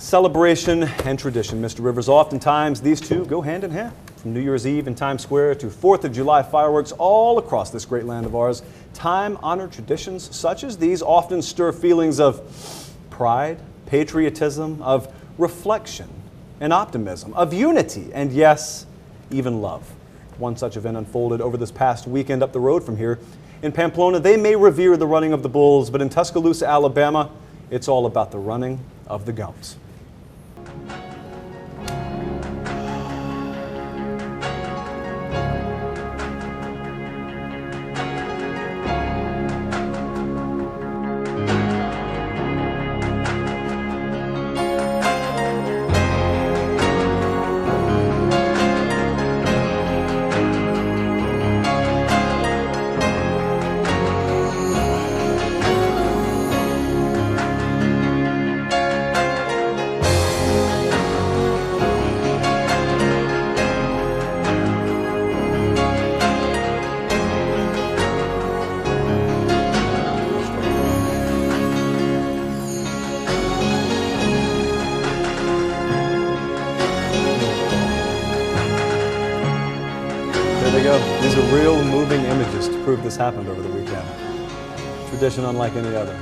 Celebration and tradition, Mr. Rivers. Oftentimes, these two go hand in hand. From New Year's Eve in Times Square to 4th of July fireworks all across this great land of ours, time-honored traditions such as these often stir feelings of pride, patriotism, of reflection and optimism, of unity, and yes, even love. One such event unfolded over this past weekend up the road from here. In Pamplona, they may revere the running of the bulls, but in Tuscaloosa, Alabama, it's all about the running of the gums. There they go. These are real moving images to prove this happened over the weekend. Tradition unlike any other.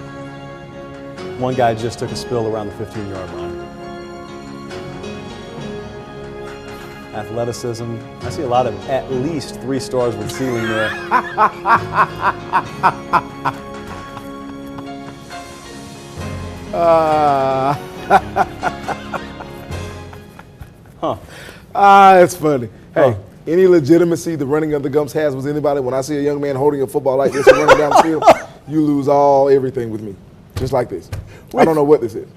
One guy just took a spill around the 15-yard line. Athleticism. I see a lot of at least 3 stars with ceiling there. It's funny. Hey, any legitimacy the running of the gums has with anybody, when I see a young man holding a football like this and running down the field, you lose everything with me. Just like this. I don't know what this is.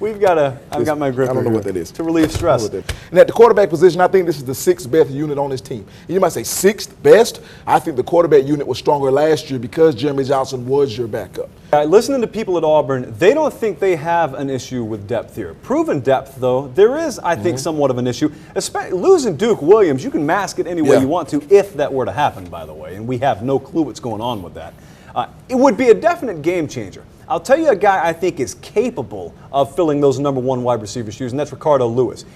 I've got my grip. I don't know what that is. To relieve stress. And at the quarterback position, I think this is the 6th best unit on this team. And you might say 6th best. I think the quarterback unit was stronger last year because Jeremy Johnson was your backup. Listening to people at Auburn, they don't think they have an issue with depth here. Proven depth, though, there is, I think, somewhat of an issue. Losing Duke Williams, you can mask it any way you want to, if that were to happen, by the way, and we have no clue what's going on with that. It would be a definite game changer. I'll tell you a guy I think is capable of filling those #1 wide receiver shoes, and that's Ricardo Lewis.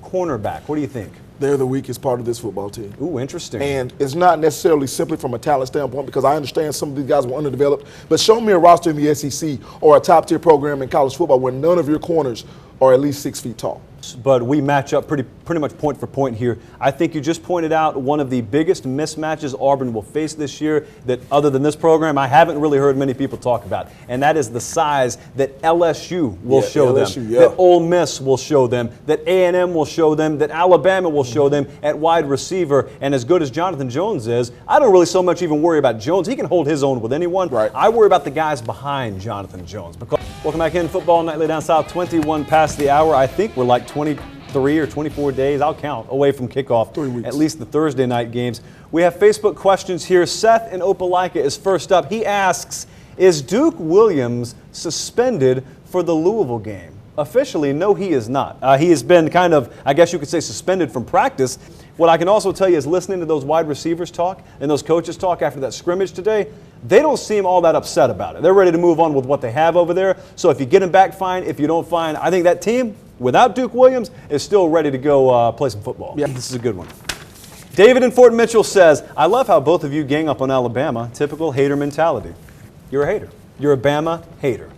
Cornerback, what do you think? They're the weakest part of this football team. Ooh, interesting. And it's not necessarily simply from a talent standpoint, because I understand some of these guys were underdeveloped, but show me a roster in the SEC or a top-tier program in college football where none of your corners are at least 6 feet tall. But we match up pretty much point for point here. I think you just pointed out one of the biggest mismatches Auburn will face this year that, other than this program, I haven't really heard many people talk about, and that is the size that LSU will show them, that Ole Miss will show them, that A&M will show them, that Alabama will show them at wide receiver. And as good as Jonathan Jones is, I don't really so much even worry about Jones. He can hold his own with anyone. Right. I worry about the guys behind Jonathan Jones. Welcome back in. Football Nightly Down South, 21 past the hour. I think we're like 23 or 24 days, I'll count, away from kickoff. 3 weeks. At least the Thursday night games. We have Facebook questions here. Seth in Opelika is first up. He asks, is Duke Williams suspended for the Louisville game? Officially, no, he is not. He has been kind of, I guess you could say, suspended from practice. What I can also tell you is, listening to those wide receivers talk and those coaches talk after that scrimmage today, they don't seem all that upset about it. They're ready to move on with what they have over there. So if you get him back, fine. If you don't, fine. I think that team, without Duke Williams, is still ready to go play some football. Yeah, this is a good one. David in Fort Mitchell says, I love how both of you gang up on Alabama. Typical hater mentality. You're a hater. You're a Bama hater.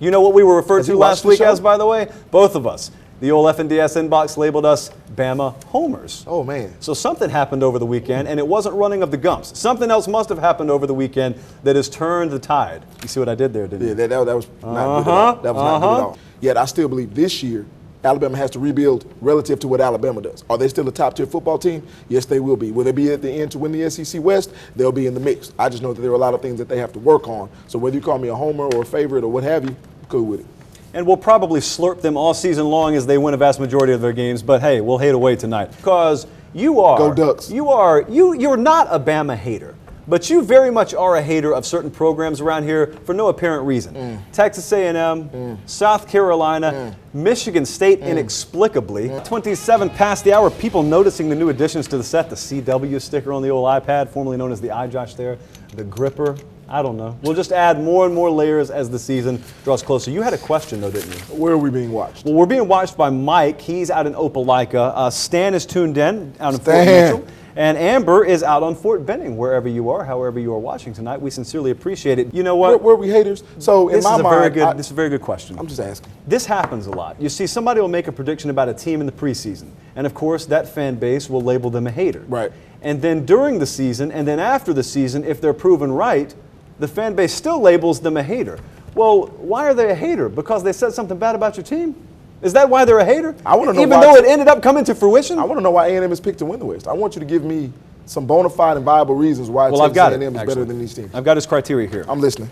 You know what we were referred to last week as, by the way? Both of us. The old FNDS inbox labeled us Bama homers. Oh, man. So something happened over the weekend, and it wasn't running of the gums. Something else must have happened over the weekend that has turned the tide. You see what I did there, didn't you? Yeah, that was not good at all. That was not good at all. Yet I still believe this year Alabama has to rebuild relative to what Alabama does. Are they still a top-tier football team? Yes, they will be. Will they be at the end to win the SEC West? They'll be in the mix. I just know that there are a lot of things that they have to work on. So whether you call me a homer or a favorite or what have you, I'm cool with it. And we'll probably slurp them all season long as they win a vast majority of their games. But hey, we'll hate away tonight. Because you are. Go Ducks. You're not a Bama hater. But you very much are a hater of certain programs around here for no apparent reason. Texas A&M, South Carolina, Michigan State inexplicably. 27 past the hour, people noticing the new additions to the set, the CW sticker on the old iPad, formerly known as the iJosh there, the gripper, I don't know. We'll just add more and more layers as the season draws closer. You had a question, though, didn't you? Where are we being watched? Well, we're being watched by Mike. He's out in Opelika. Stan is tuned in out in Fort Mitchell. And Amber is out on Fort Benning, wherever you are, however you are watching tonight. We sincerely appreciate it. You know what? Were we haters? So in my mind, this is a very good question. I'm just asking. This happens a lot. You see, somebody will make a prediction about a team in the preseason, and of course, that fan base will label them a hater. Right. And then during the season, and then after the season, if they're proven right, the fan base still labels them a hater. Well, why are they a hater? Because they said something bad about your team? Is that why they're a hater? I want to know even though it ended up coming to fruition? I want to know why A&M is picked to win the West. I want you to give me some bona fide and viable reasons why Texas A&M is better than these teams. I've got his criteria here. I'm listening.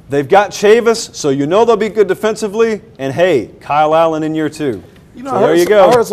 They've got Chavis, so you know they'll be good defensively. And hey, Kyle Allen in year 2. You know, so there you go. I heard some